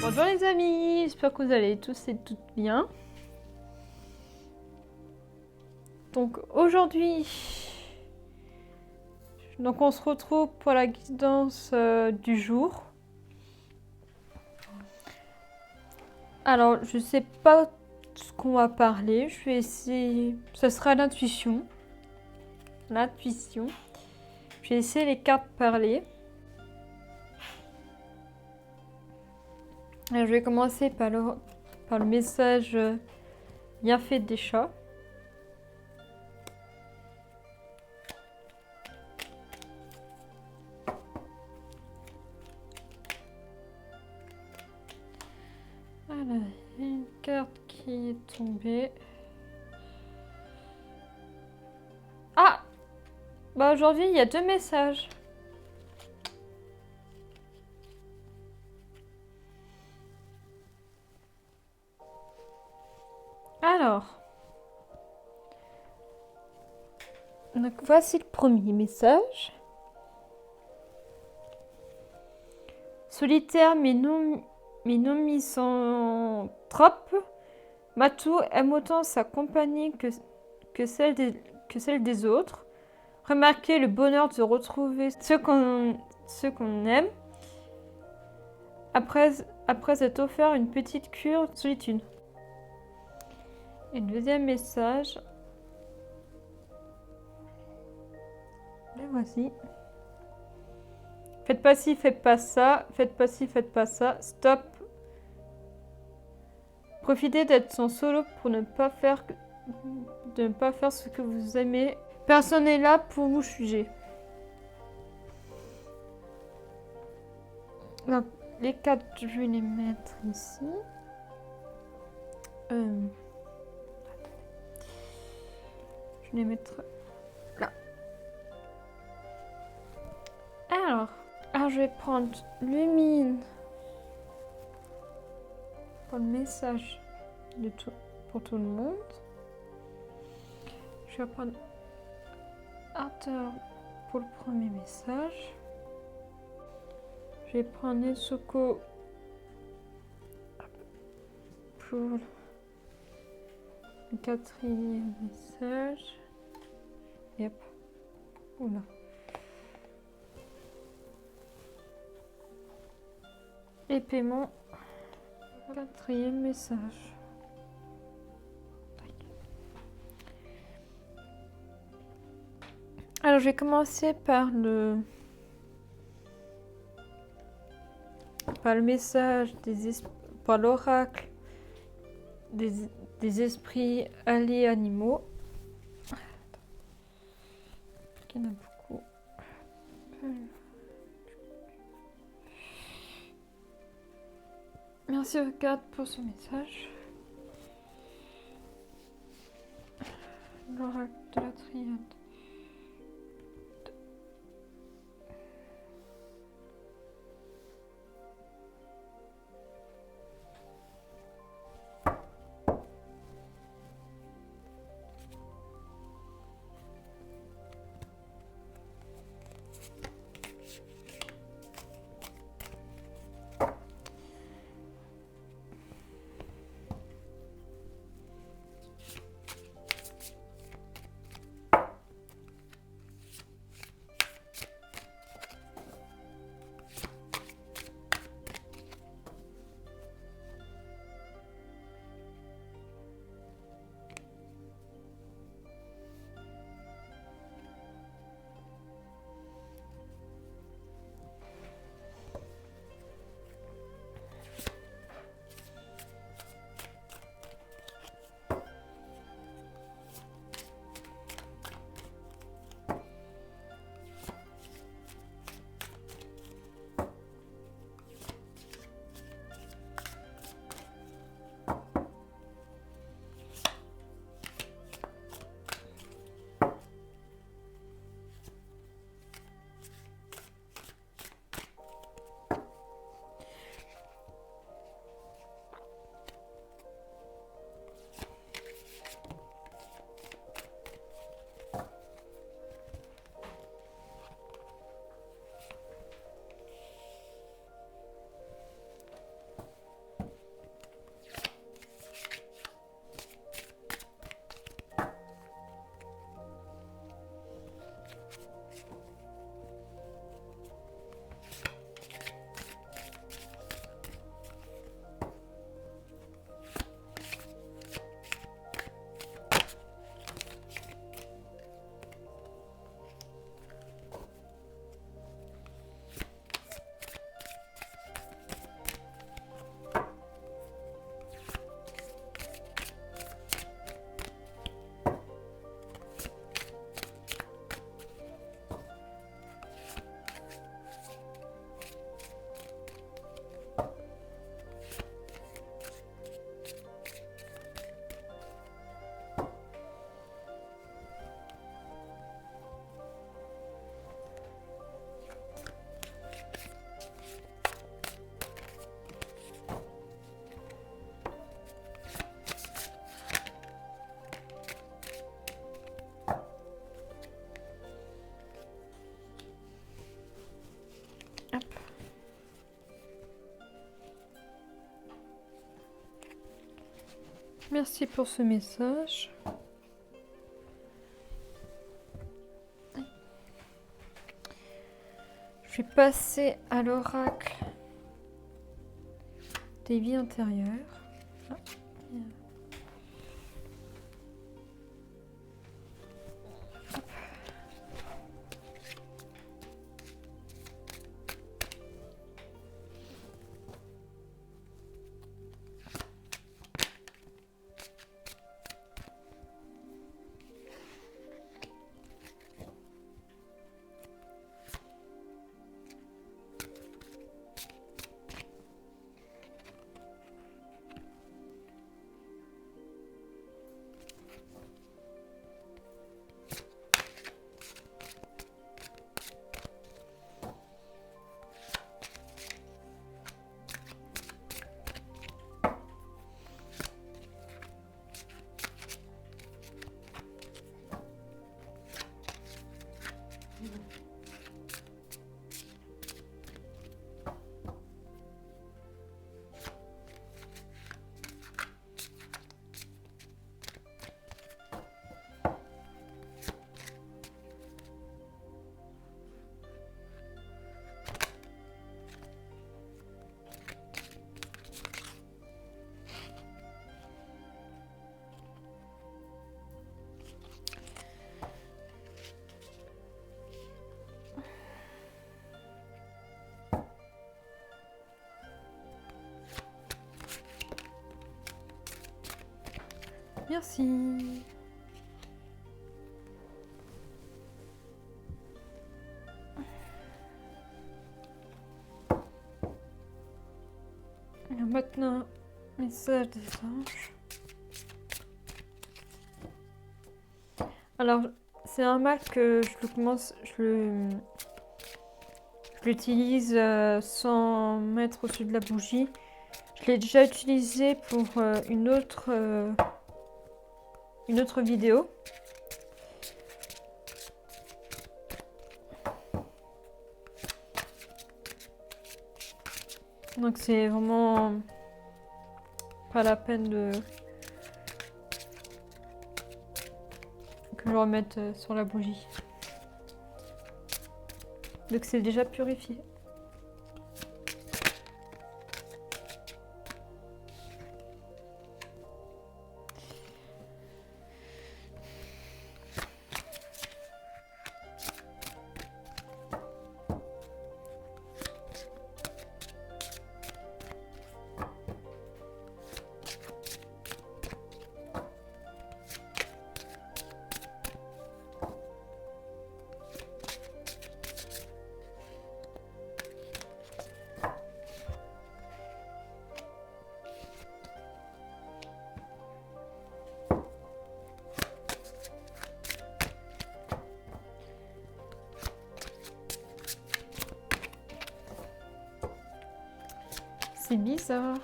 Bonjour les amis, j'espère que vous allez tous et toutes bien. Donc aujourd'hui, on se retrouve pour la guidance du jour. Alors je sais pas ce qu'on va parler, je vais essayer, ce sera l'intuition. L'intuition. Je vais essayer les cartes parler. Alors, je vais commencer par le message bien fait des chats. Voilà, une carte qui est tombée. Ah! Bah aujourd'hui, il y a 2 messages. Alors, donc voici le premier message. Solitaire mais non misanthrope, Matou aime autant sa compagnie que celle des autres. Remarquez le bonheur de retrouver ceux qu'on aime après s'être offert une petite cure de solitude. Et le deuxième message, le voici. Faites pas ci, faites pas ça, faites pas ci, faites pas ça, stop. Profitez d'être son solo pour ne pas faire ce que vous aimez. Personne n'est là pour vous juger. Donc, les 4, je vais les mettre ici. Je vais les mettre là. Alors, je vais prendre Lumine pour le message pour tout le monde. Je vais prendre Arthur pour le premier message. Je vais prendre Nezuko pour le 4e message. Yep. Oula. Et paiement. 4e message. Alors je vais commencer par le message par l'oracle des esprits alliés animaux. Il y en a beaucoup. Merci aux cartes pour ce message. L'oracle de la triade. Merci pour ce message. Je vais passer à l'oracle des vies antérieures. Ah. Merci. Alors maintenant, message des anges. Alors, c'est normal que je l'utilise sans mettre au-dessus de la bougie. Je l'ai déjà utilisé pour une autre vidéo. Donc c'est vraiment pas la peine que je le remette sur la bougie. Donc c'est déjà purifié. C'est bizarre.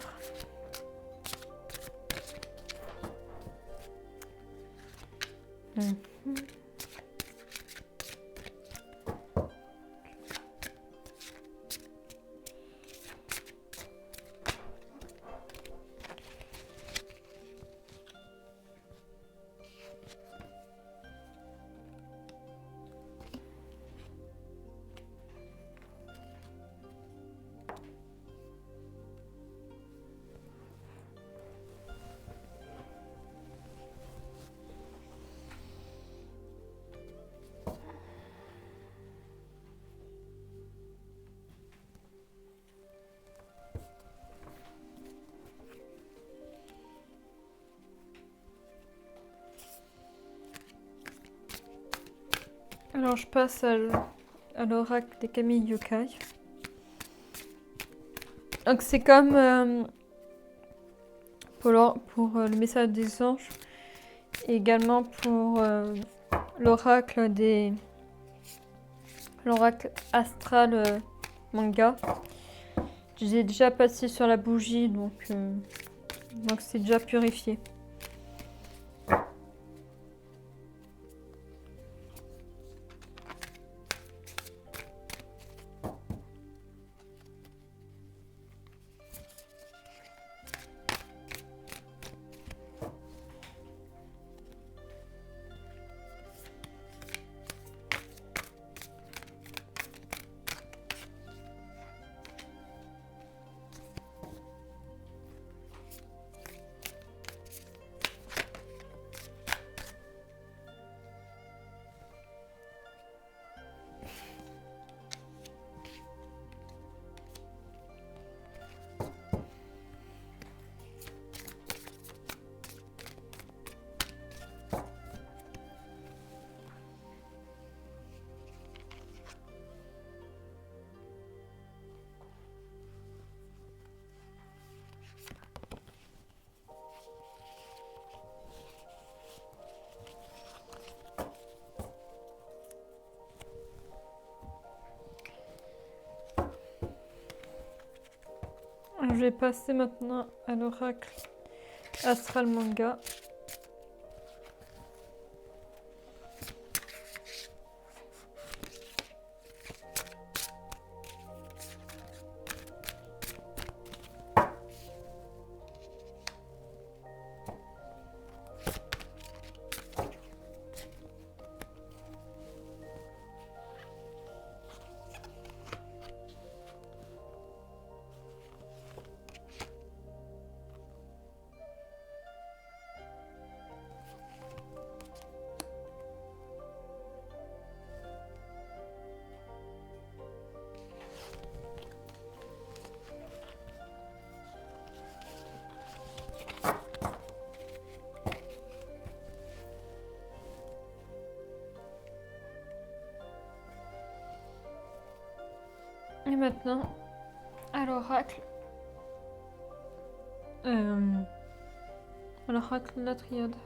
Alors je passe à l'oracle des Kami Yokai. Donc c'est comme pour le message des anges et également pour l'oracle astral manga. Je les ai déjà passés sur la bougie, donc c'est déjà purifié. Je vais passer maintenant à l'oracle Astral Manga. Et maintenant, à l'oracle. À l'oracle de la triade.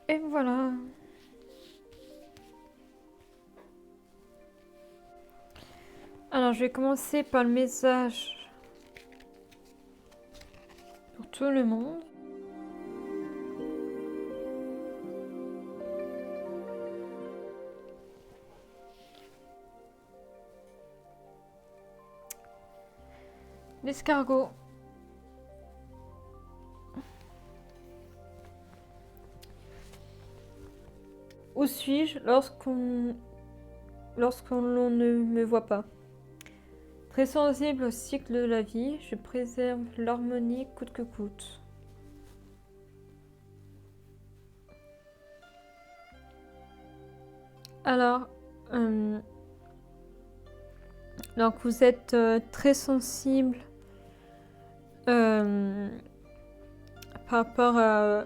Et voilà. Alors, je vais commencer par le message pour tout le monde. L'escargot. Où suis-je lorsqu'on ne me voit pas? Très sensible au cycle de la vie, je préserve l'harmonie coûte que coûte. Alors, donc vous êtes très sensible par rapport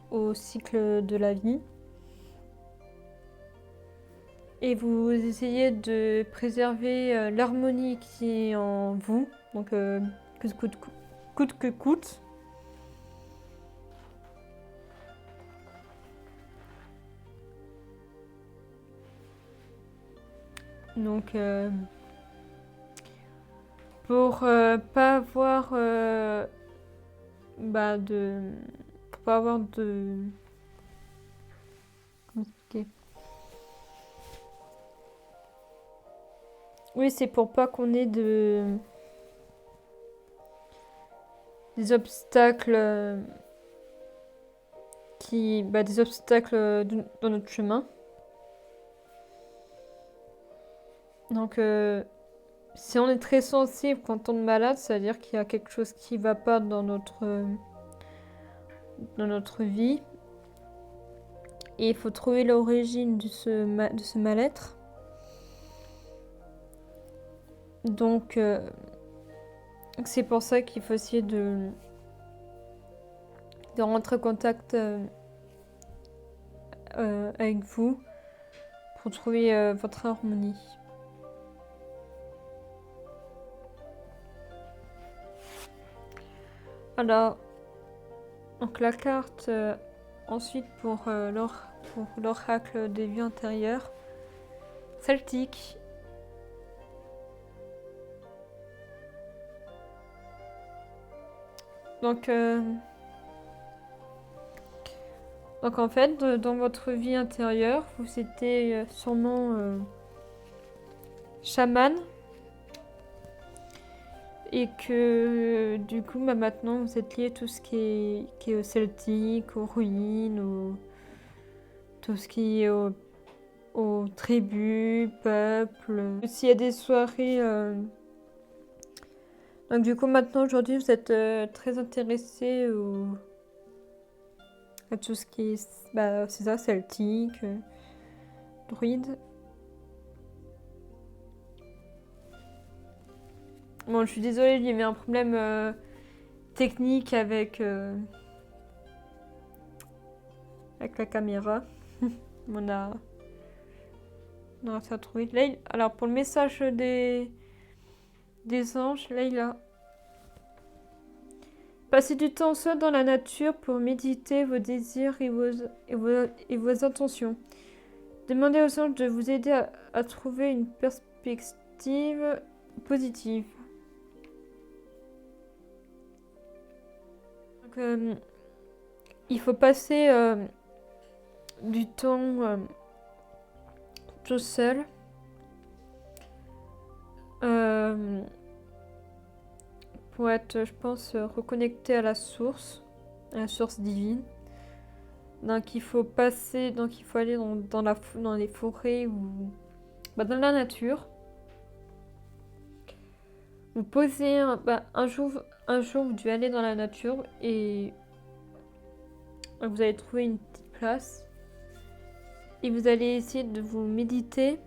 au cycle de la vie. Et vous essayez de préserver l'harmonie qui est en vous, donc coûte que coûte. Donc, pour pas avoir pour pas avoir de... Comment expliquer? Oui, c'est pour pas qu'on ait des obstacles des obstacles dans notre chemin. Donc, si on est très sensible quand on est malade, ça veut dire qu'il y a quelque chose qui va pas dans notre vie. Et il faut trouver l'origine de ce mal-être. Donc, c'est pour ça qu'il faut essayer de rentrer en contact avec vous pour trouver votre harmonie. Alors, donc la carte ensuite pour l'oracle des vies antérieures, celtique. Donc en fait, dans votre vie intérieure, vous étiez sûrement chaman. Et que du coup, maintenant, vous êtes lié à tout ce qui est celtique, aux ruines, tout ce qui est aux tribus, peuples. S'il y a des soirées... Donc du coup, maintenant, aujourd'hui, vous êtes très intéressé à tout ce qui est... Bah, c'est ça, celtique, druide. Bon, je suis désolée, il y avait un problème technique avec la caméra. On a réussi à trouver. Là, alors, pour le message des anges, là, il a... Passez du temps seul dans la nature pour méditer vos désirs et vos intentions. Demandez aux anges de vous aider à trouver une perspective positive. Donc, il faut passer du temps tout seul. Pour être, je pense, reconnecté à la source divine. Donc il faut aller dans les forêts ou dans la nature. Vous posez un jour, vous devez aller dans la nature et vous allez trouver une petite place et vous allez essayer de vous méditer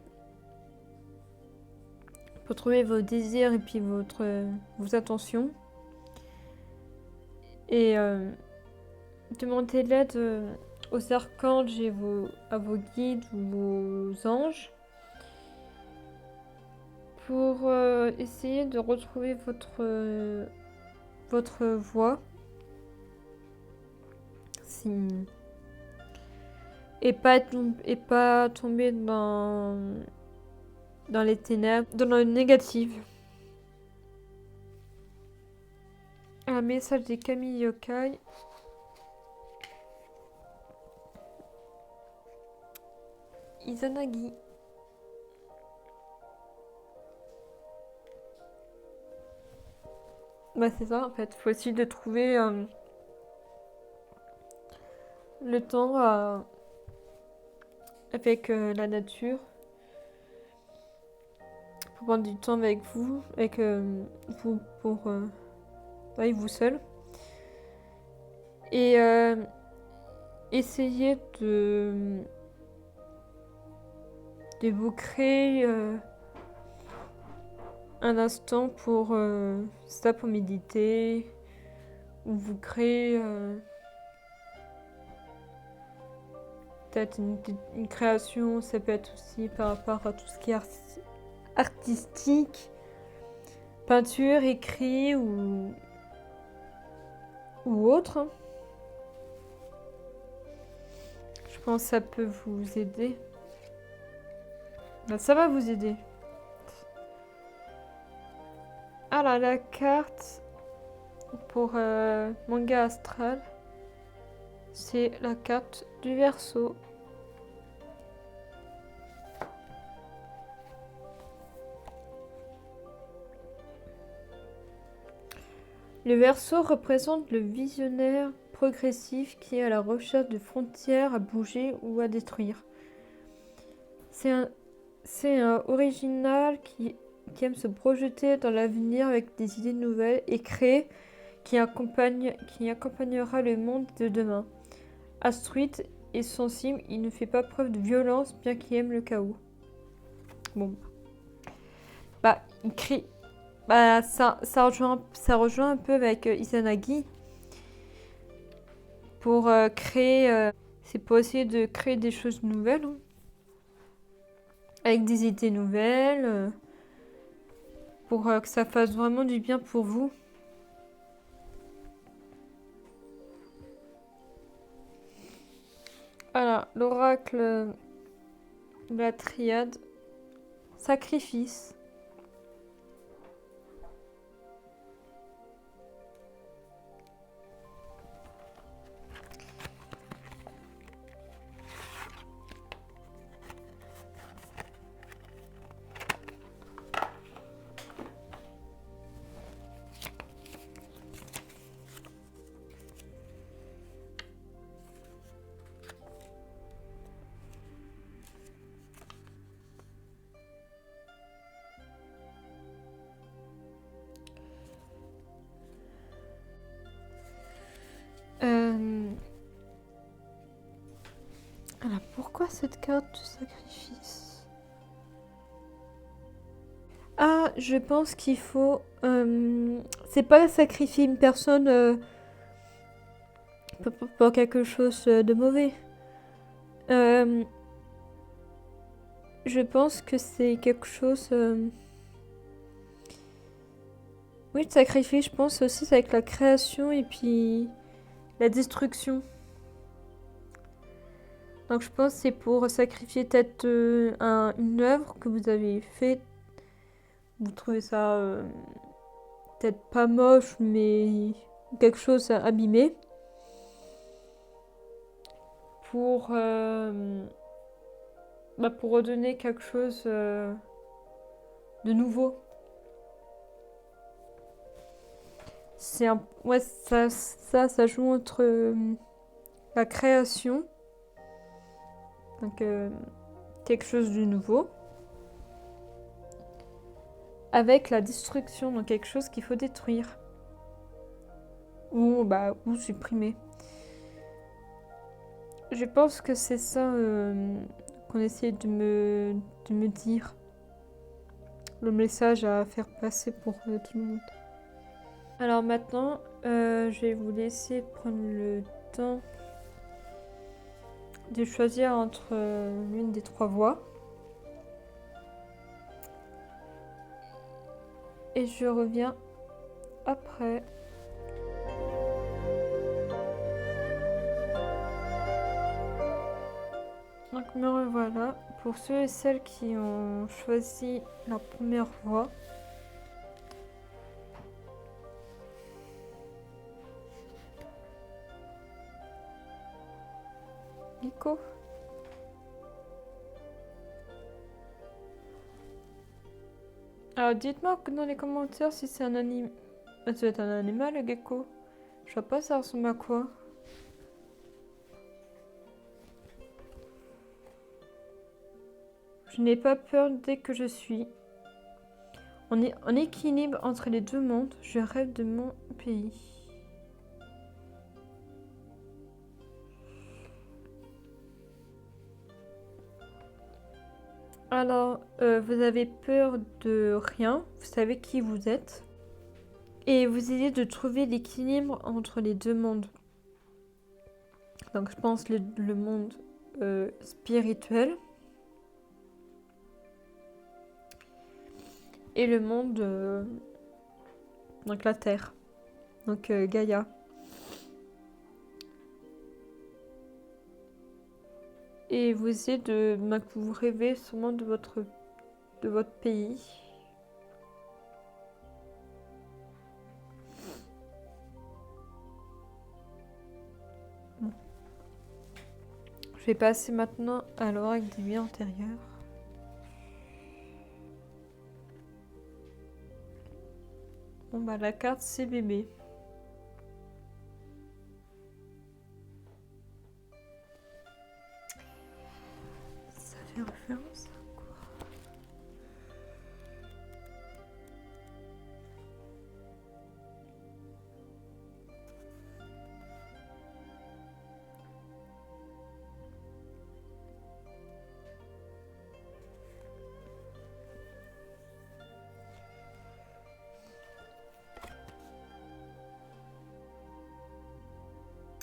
pour trouver vos désirs et puis vos intentions. Et demandez de l'aide aux archanges et à vos guides ou vos anges pour essayer de retrouver votre voie. Et pas tomber dans les ténèbres, dans le négatif. Un message des Kami Yokai. Izanagi. C'est ça en fait. Faut essayer de trouver le temps avec la nature. Pour prendre du temps avec vous, avec vous vous seul. Et essayez de vous créer un instant pour méditer, ou vous créez peut-être une création. Ça peut être aussi par rapport à tout ce qui est artistique, peinture, écrit ou autre. Je pense que ça peut vous aider. Ça va vous aider. Alors, la carte pour manga astral, c'est la carte du Verseau. Le Verseau représente le visionnaire progressif qui est à la recherche de frontières à bouger ou à détruire. C'est un original qui aime se projeter dans l'avenir avec des idées nouvelles et créer qui accompagnera le monde de demain. Astruite et sensible, il ne fait pas preuve de violence bien qu'il aime le chaos. Il crie. Ça rejoint un peu avec Izanagi. Pour créer... c'est pour essayer de créer des choses nouvelles. Avec des idées nouvelles. Pour que ça fasse vraiment du bien pour vous. Alors, l'oracle de la triade. Sacrifice. Alors, pourquoi cette carte de sacrifice? Ah, je pense qu'il faut... c'est pas sacrifier une personne pour quelque chose de mauvais. Je pense que c'est quelque chose... Oui, le sacrifice, je pense aussi, c'est avec la création et puis la destruction. Donc je pense que c'est pour sacrifier peut-être une œuvre que vous avez faite. Vous trouvez ça peut-être pas moche, mais quelque chose à abîmer. Pour redonner quelque chose de nouveau. C'est un... Ouais, ça joue entre la création, donc quelque chose de nouveau, avec la destruction, donc quelque chose qu'il faut détruire. Ou supprimer. Je pense que c'est ça qu'on essaie de me dire. Le message à faire passer pour tout le monde. Alors maintenant, je vais vous laisser prendre le temps de choisir entre l'une des 3 voies. Et je reviens après. Donc me revoilà. Pour ceux et celles qui ont choisi la première voie, Nico. Alors dites-moi dans les commentaires si c'est un animal. Ça doit être un animal, le gecko. Je sais pas ça ressemble à quoi. Je n'ai pas peur dès que je suis en équilibre entre les deux mondes. Je rêve de mon pays. Alors, vous avez peur de rien. Vous savez qui vous êtes. Et vous essayez de trouver l'équilibre entre les deux mondes. Donc, je pense le monde spirituel. Et le monde, donc la Terre, donc Gaïa. Et vous essayez de vous rêvez sûrement de votre pays. Bon. Je vais passer maintenant à l'oracle des nuits antérieures. Bon bah la carte c'est bébé. Ça fait référence à quoi?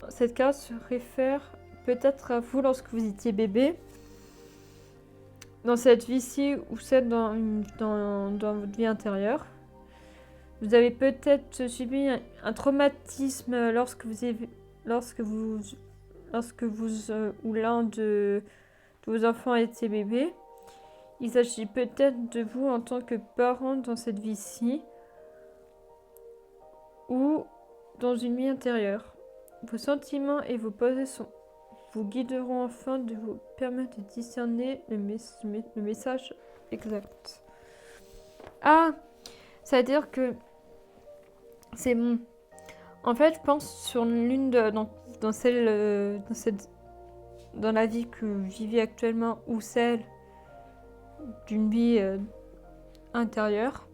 Cette carte se réfère peut-être à vous lorsque vous étiez bébé. Dans cette vie-ci ou celle dans votre vie intérieure. Vous avez peut-être subi un traumatisme lorsque vous ou l'un de vos enfants était bébé. Il s'agit peut-être de vous en tant que parent dans cette vie-ci ou dans une vie intérieure. Vos sentiments et vos pensées vous guideront afin de vous permettre de discerner le message exact. Ah, c'est-à-dire que c'est bon. En fait, je pense sur l'une dans la vie que vous vivez actuellement ou celle d'une vie intérieure,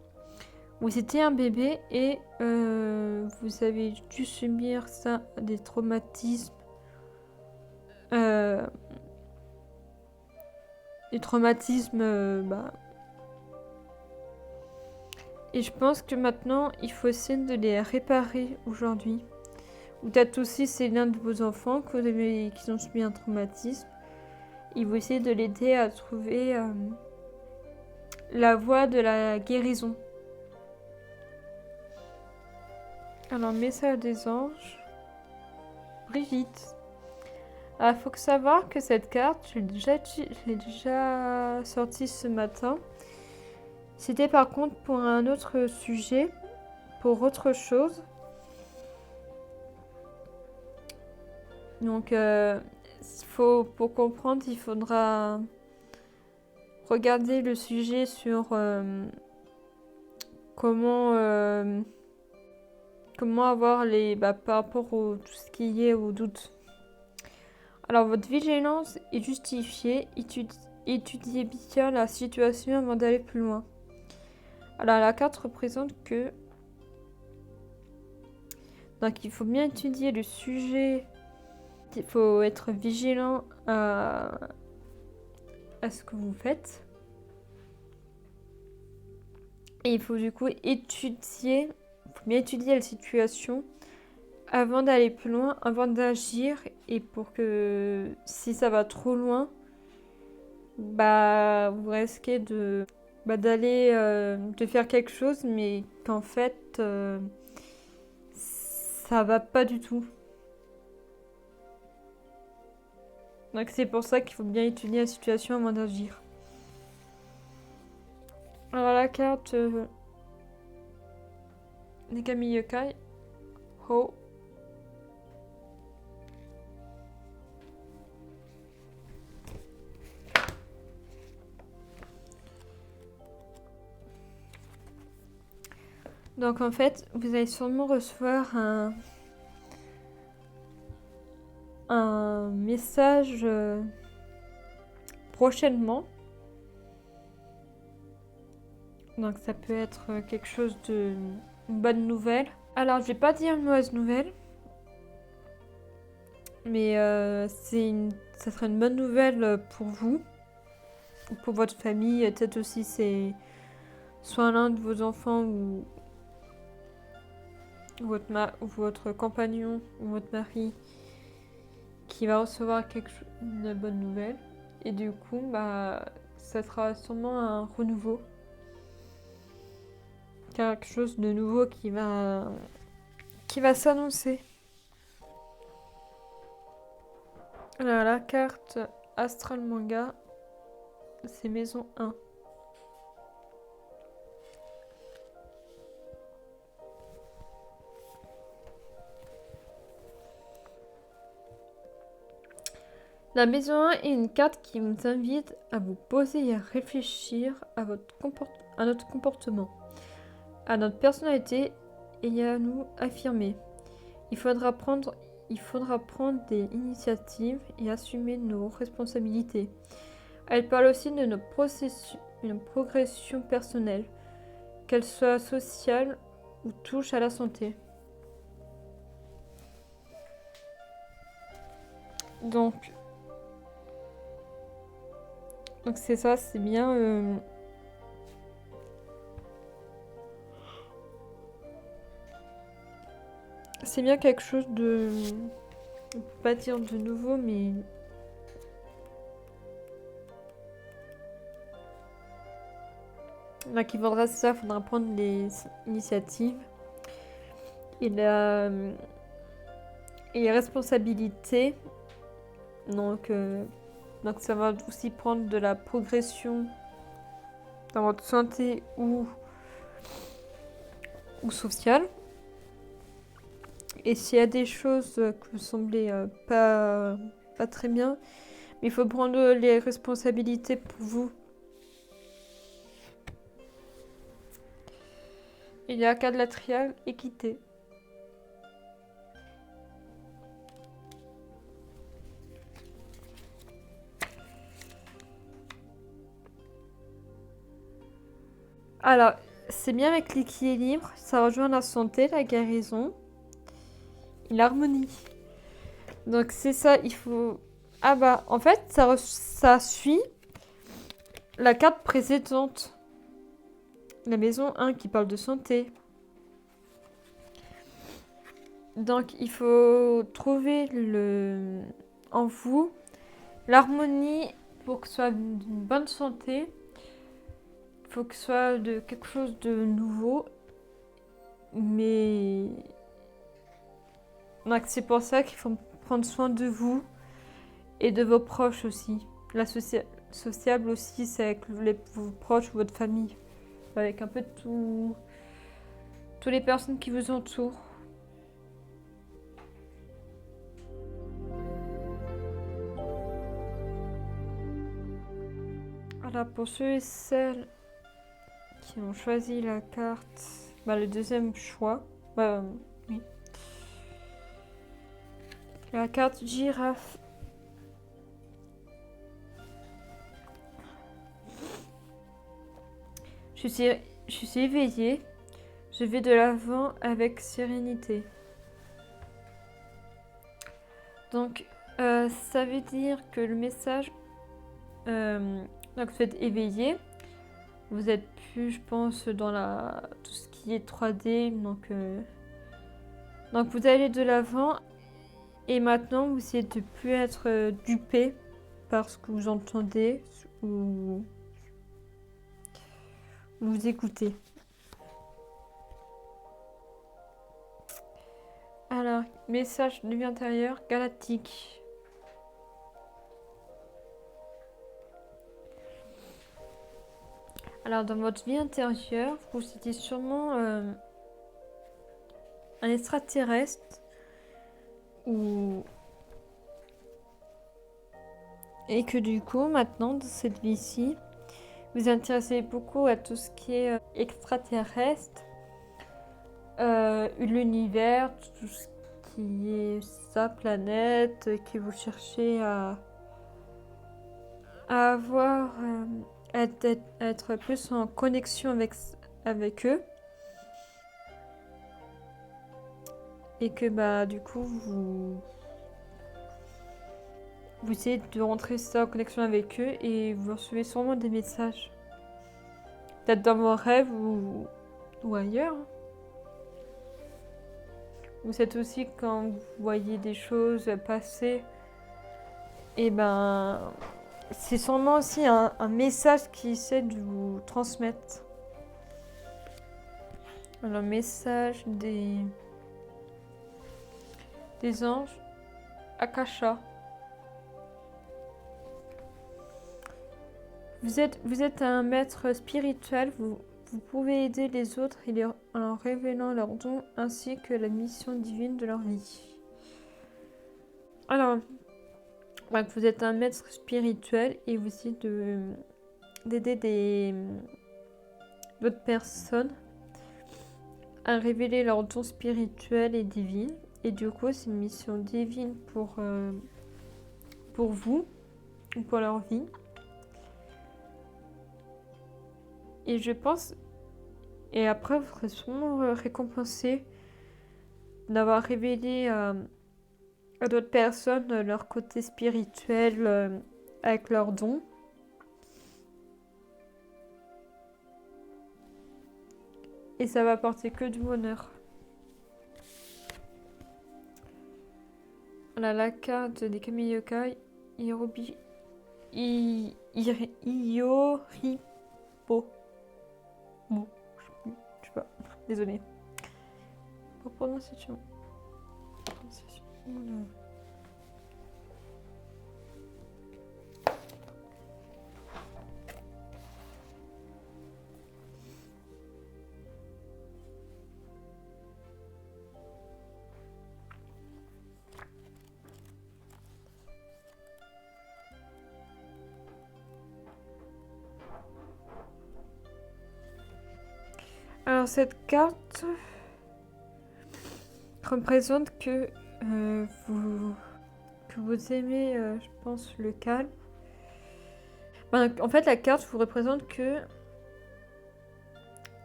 où c'était un bébé et vous avez dû subir ça, des traumatismes les traumatismes, Et je pense que maintenant, il faut essayer de les réparer aujourd'hui. Ou peut-être aussi, c'est l'un de vos enfants qui ont subi un traumatisme. Il faut essayer de l'aider à trouver la voie de la guérison. Alors, message des anges. Brigitte. Alors, il faut savoir que cette carte, je l'ai déjà sortie ce matin. C'était par contre pour un autre sujet, pour autre chose. Donc, pour comprendre, il faudra regarder le sujet sur comment avoir par rapport à tout ce qui est au doute. Alors, votre vigilance est justifiée. Étudiez bien la situation avant d'aller plus loin. Alors, la carte représente que... Donc, il faut bien étudier le sujet. Il faut être vigilant à ce que vous faites. Et il faut du coup bien étudier la situation avant d'aller plus loin, avant d'agir. Et pour que si ça va trop loin, vous risquez de faire quelque chose, mais qu'en fait, ça va pas du tout. Donc c'est pour ça qu'il faut bien étudier la situation avant d'agir. Alors la carte Negami Yokai Ho. Donc en fait, vous allez sûrement recevoir un message prochainement. Donc ça peut être quelque chose une bonne nouvelle. Alors je vais pas dire une mauvaise nouvelle, mais ça sera une bonne nouvelle pour vous, ou pour votre famille. Peut-être aussi c'est soit l'un de vos enfants ou votre compagnon ou votre mari qui va recevoir une bonne nouvelle. Et du coup, ça sera sûrement un renouveau. Quelque chose de nouveau qui va s'annoncer. Alors, la carte Astral Manga, c'est maison 1. La maison 1 est une carte qui vous invite à vous poser et à réfléchir à notre comportement, à notre personnalité et à nous affirmer. Il faudra prendre des initiatives et assumer nos responsabilités. Elle parle aussi de une progression personnelle, qu'elle soit sociale ou touche à la santé. Donc c'est ça, c'est bien. C'est bien quelque chose de... On peut pas dire de nouveau, mais... Donc il faudra prendre les initiatives et les responsabilités. Donc ça va aussi prendre de la progression dans votre santé ou sociale. Et s'il y a des choses que vous semblez pas très bien, mais il faut prendre les responsabilités pour vous. Il y a un cas de la triade équité. Alors, c'est bien avec l'équilibre, ça rejoint la santé, la guérison et l'harmonie. Donc c'est ça, il faut... en fait, ça suit la carte précédente, la maison 1 qui parle de santé. Donc, il faut trouver en vous l'harmonie pour que ce soit d'une bonne santé. Il faut que ce soit de quelque chose de nouveau. Mais donc, c'est pour ça qu'il faut prendre soin de vous et de vos proches aussi. La sociable aussi, c'est avec vos proches ou votre famille. Avec un peu de toutes les personnes qui vous entourent. Voilà, pour ceux et celles qui ont choisi la carte, le deuxième choix, oui. La carte girafe. Je suis éveillée. Je vais de l'avant avec sérénité. Donc, ça veut dire que le message... donc, vous êtes éveillé. Vous êtes plus, je pense, dans tout ce qui est 3D. Donc, vous allez de l'avant. Et maintenant, vous essayez de plus être dupé par ce que vous entendez ou vous écoutez. Alors, message de vie intérieure galactique. Alors, dans votre vie intérieure, vous étiez sûrement un extraterrestre et que du coup, maintenant, dans cette vie-ci, vous vous intéressez beaucoup à tout ce qui est extraterrestre, l'univers, tout ce qui est sa planète, que vous cherchez à avoir, à être plus en connexion avec eux. Et que du coup, vous essayez de rentrer ça en connexion avec eux et vous recevez sûrement des messages. Peut-être dans vos rêves ou ailleurs. Ou c'est aussi quand vous voyez des choses passer. Et c'est sûrement aussi un message qui essaie de vous transmettre. Alors, message des anges. Akasha. Vous êtes un maître spirituel, vous pouvez aider les autres en leur révélant leurs dons ainsi que la mission divine de leur vie. Alors, vous êtes un maître spirituel et vous essayez d'aider d'autres personnes à révéler leurs dons spirituels et divins. Et du coup, c'est une mission divine pour vous ou pour leur vie. Et je pense, et après vous serez sûrement récompensé d'avoir révélé à d'autres personnes leur côté spirituel avec leurs dons. Et ça va apporter que du bonheur. Voilà la carte des Kamiyokai, Ioripo. Bon, je sais pas, désolée. Pour prononciation. Alors cette carte représente que vous aimez, je pense, le calme. En fait, la carte vous représente que...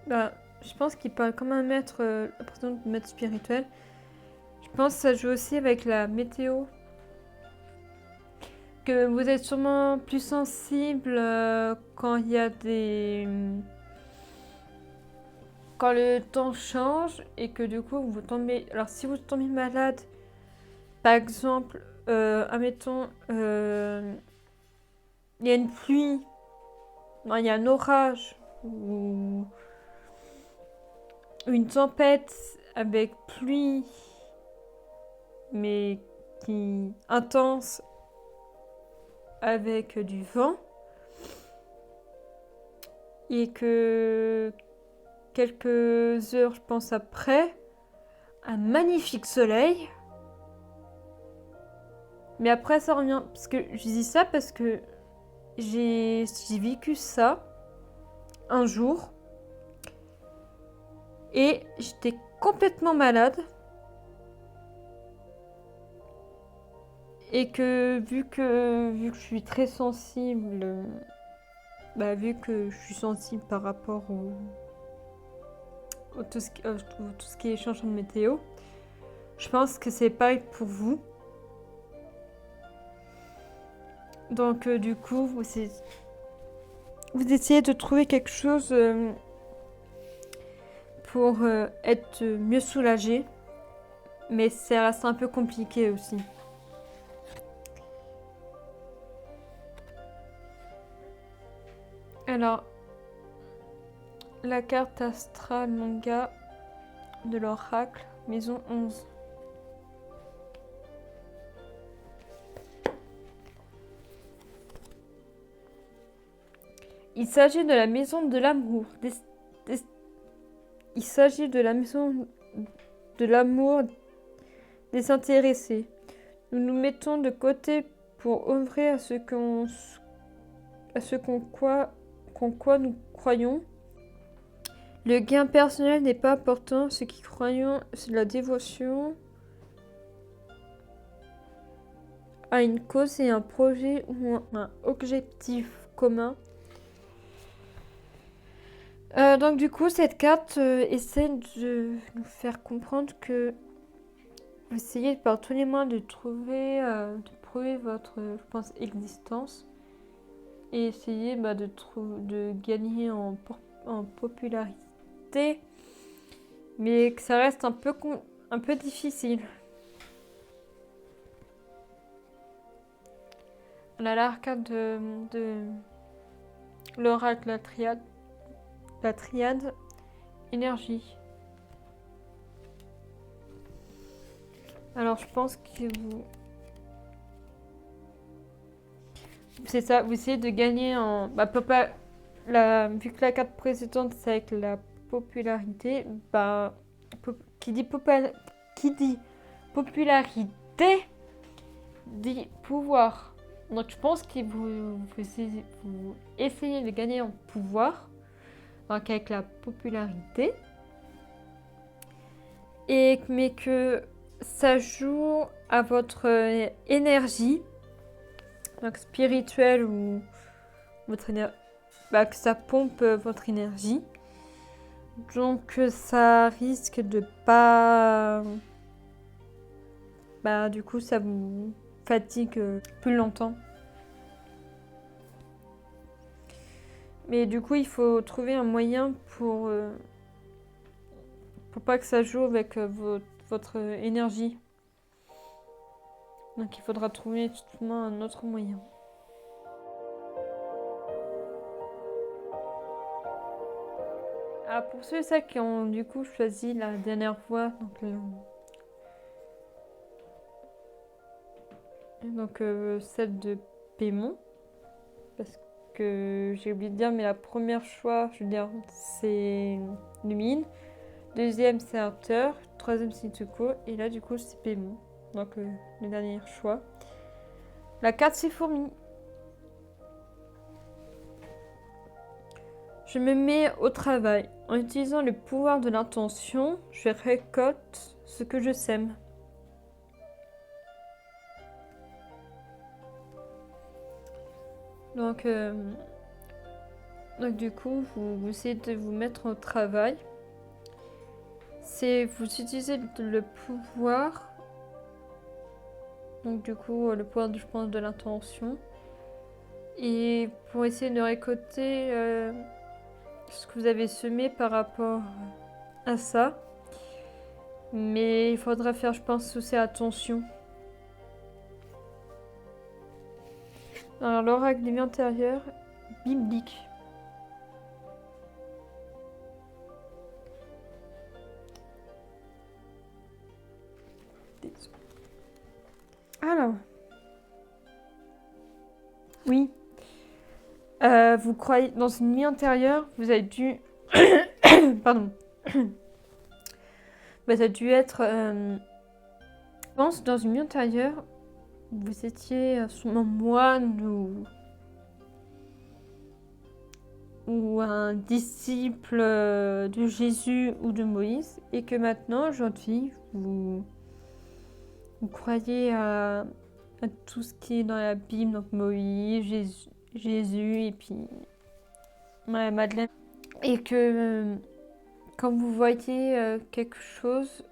je pense qu'il parle comme un maître, représente un maître spirituel. Je pense que ça joue aussi avec la météo. que vous êtes sûrement plus sensible quand il y a des... Quand le temps change et que du coup vous tombez... Alors si vous tombez malade, par exemple, admettons, il y a une pluie, non, il y a un orage ou une tempête avec pluie, mais qui intense avec du vent, et que quelques heures, je pense après, un magnifique soleil. Mais après ça revient, parce que je dis ça parce que j'ai vécu ça un jour et j'étais complètement malade. Et que vu que je suis très sensible, vu que je suis sensible par rapport au tout ce qui est changement de météo, je pense que c'est pareil pour vous. Donc du coup, vous essayez de trouver quelque chose pour être mieux soulagé, mais ça reste un peu compliqué aussi. Alors, la carte astrale manga de l'oracle, maison 11. Il s'agit de la maison de l'amour. Il s'agit de la maison de l'amour désintéressé. Nous nous mettons de côté pour œuvrer à ce qu'en quoi nous croyons. Le gain personnel n'est pas important. Ce qui croyons, c'est la dévotion à une cause et un projet ou un objectif commun. Donc du coup, cette carte essaie de nous faire comprendre que vous essayez par tous les moyens de prouver votre, je pense, existence et essayer de gagner en popularité, mais que ça reste un peu difficile. On a l'arcade de l'oracle, la triade énergie. Alors je pense que c'est ça, vous essayez de gagner en... vu que la carte précédente c'est avec la popularité, qui dit popularité dit pouvoir. Donc je pense que vous essayez de gagner en pouvoir, donc avec la popularité, mais que ça joue à votre énergie, donc spirituelle, ou votre que ça pompe votre énergie. Donc ça risque de pas... du coup ça vous fatigue plus longtemps. Mais du coup il faut trouver un moyen pour pas que ça joue avec votre énergie. Donc il faudra trouver justement un autre moyen. Pour ceux qui ont du coup choisi la dernière voie, donc celle de paiement, parce que j'ai oublié de dire, mais la première choix, je veux dire, c'est Lumine, deuxième c'est Hunter, troisième c'est Tuko, et là du coup c'est paiement, donc le dernier choix. La carte c'est fourmi. Je me mets au travail. En utilisant le pouvoir de l'intention, je récolte ce que je sème. Donc du coup, vous essayez de vous mettre au travail. Vous utilisez le pouvoir Donc du coup, le pouvoir, je pense, de l'intention. Et pour essayer de récolter ce que vous avez semé par rapport à ça. Mais il faudra faire, je pense, aussi attention. Alors, l'oracle des vies antérieures, biblique. Alors. Oui. Vous croyez dans une nuit antérieure, vous avez dû. Pardon. Ça a dû être. Je pense dans une nuit antérieure, vous étiez sûrement moine ou un disciple de Jésus ou de Moïse, et que maintenant, aujourd'hui, vous croyez à tout ce qui est dans la Bible, donc Moïse, Jésus et puis Madeleine. Et que quand vous voyez quelque chose,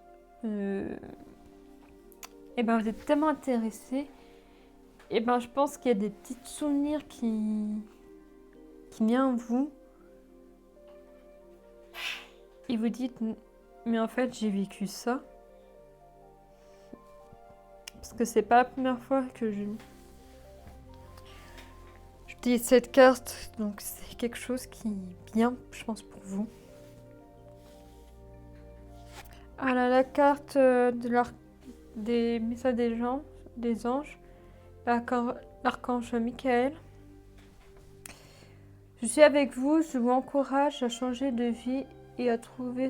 et ben vous êtes tellement intéressé, et ben je pense qu'il y a des petits souvenirs qui viennent en vous. Et vous dites, mais en fait j'ai vécu ça. Parce que c'est pas la première fois que je dis cette carte, donc c'est quelque chose qui est bien, je pense, pour vous. Alors la carte des messages des anges, l'archange Michael. Je suis avec vous, je vous encourage à changer de vie et à trouver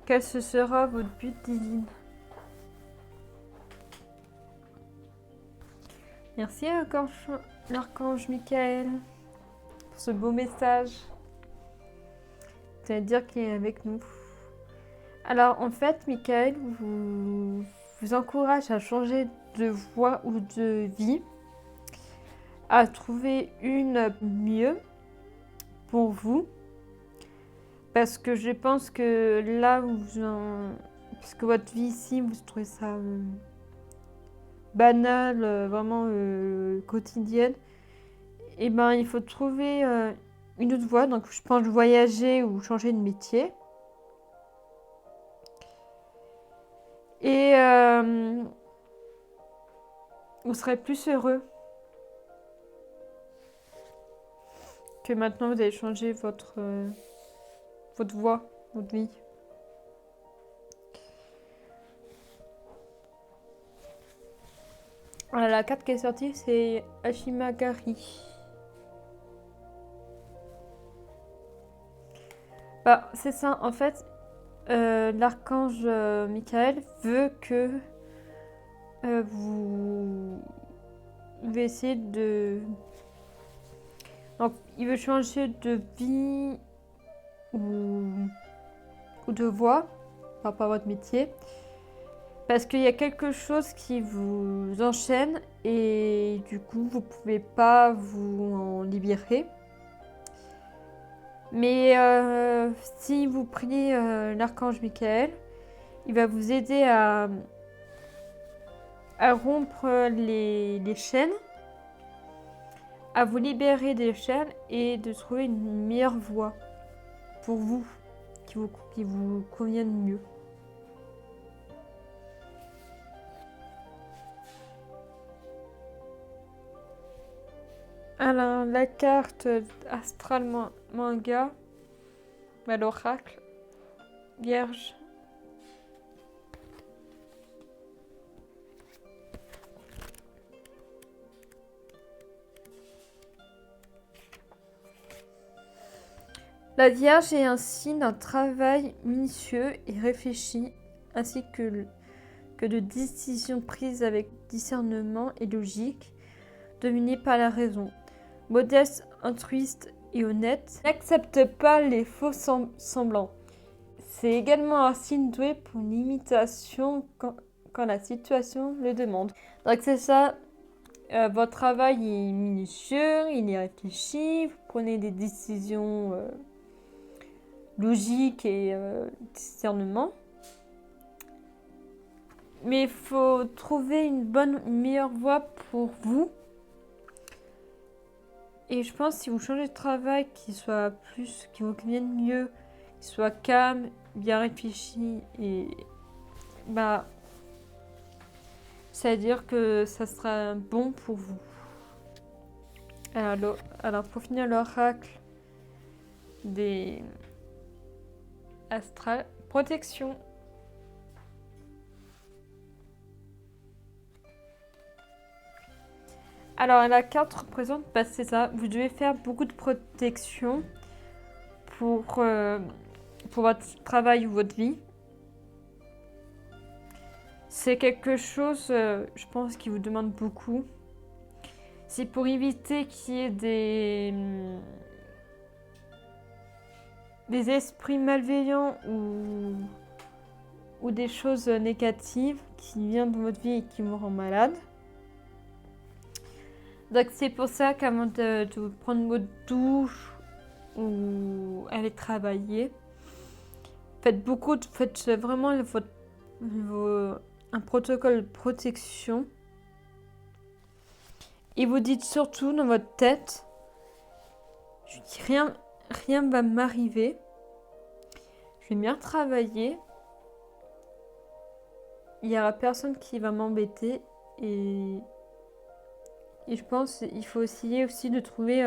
quel ce sera votre but divin. Merci l'archange Michael pour ce beau message. C'est-à-dire qu'il est avec nous. Alors en fait, Michael vous encourage à changer de voie ou de vie, à trouver une mieux pour vous. Parce que je pense que là, puisque votre vie ici, vous trouvez ça banal, vraiment quotidienne, et ben il faut trouver une autre voie. Donc je pense voyager ou changer de métier. Et vous serez plus heureux que maintenant vous avez changé votre voie, votre vie. Voilà, la carte qui est sortie, c'est Hashimagari. C'est ça, en fait, l'archange Michael veut que vous essayez de... Donc, il veut changer de vie ou de voie par rapport à votre métier. Parce qu'il y a quelque chose qui vous enchaîne et du coup, vous ne pouvez pas vous en libérer. Mais si vous priez l'archange Michael, il va vous aider à rompre les chaînes, à vous libérer des chaînes et de trouver une meilleure voie pour vous, qui vous convienne mieux. Alors, la carte Astral Manga, l'oracle, Vierge. La Vierge est un signe d'un travail minutieux et réfléchi, ainsi que de décisions prises avec discernement et logique, dominées par la raison. Modeste, altruiste et honnête, n'accepte pas les faux semblants. C'est également un signe doué pour l'imitation quand la situation le demande. Donc c'est ça, votre travail est minutieux, il est réfléchi, vous prenez des décisions logiques et discernement. Mais il faut trouver une meilleure voie pour vous. Et je pense que si vous changez de travail, qui vous convienne mieux, qui soit calme, bien réfléchi, et bah, c'est-à-dire que ça sera bon pour vous. Alors pour finir l'oracle des astrales, protection. Alors la carte représente, c'est ça, vous devez faire beaucoup de protection pour votre travail ou votre vie. C'est quelque chose, je pense, qui vous demande beaucoup. C'est pour éviter qu'il y ait des esprits malveillants ou des choses négatives qui viennent dans votre vie et qui vous rendent malade. Donc c'est pour ça qu'avant de prendre votre douche ou aller travailler, faites vraiment un protocole de protection. Et vous dites surtout dans votre tête, je dis rien va m'arriver. Je vais bien travailler. Il n'y aura personne qui va m'embêter. Et je pense qu'il faut essayer aussi de trouver...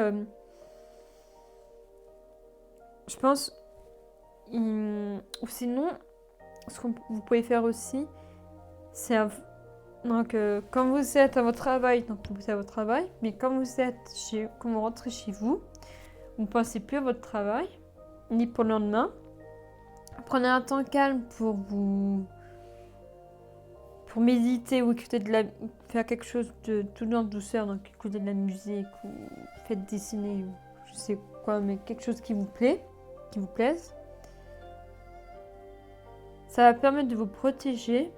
je pense... ou sinon, ce que vous pouvez faire aussi, c'est... Donc, quand vous êtes à votre travail, mais quand vous rentrez chez vous, vous ne pensez plus à votre travail, ni pour le lendemain. Prenez un temps calme pour méditer ou faire quelque chose de tout en douceur, donc écouter de la musique ou faites dessiner, ou je sais quoi, mais quelque chose qui vous plaise. Ça va permettre de vous protéger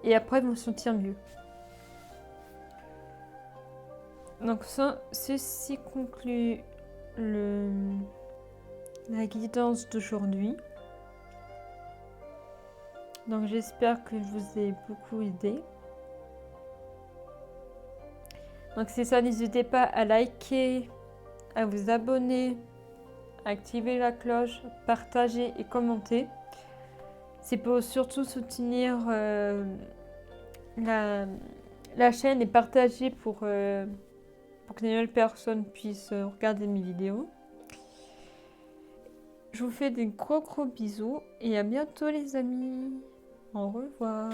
et après vous sentir mieux. Donc ceci conclut la guidance d'aujourd'hui. Donc j'espère que je vous ai beaucoup aidé. Donc c'est ça, n'hésitez pas à liker, à vous abonner, à activer la cloche, partager et commenter. C'est pour surtout soutenir la chaîne et partager pour que de nouvelles personnes puissent regarder mes vidéos. Je vous fais des gros bisous et à bientôt les amis. Au revoir.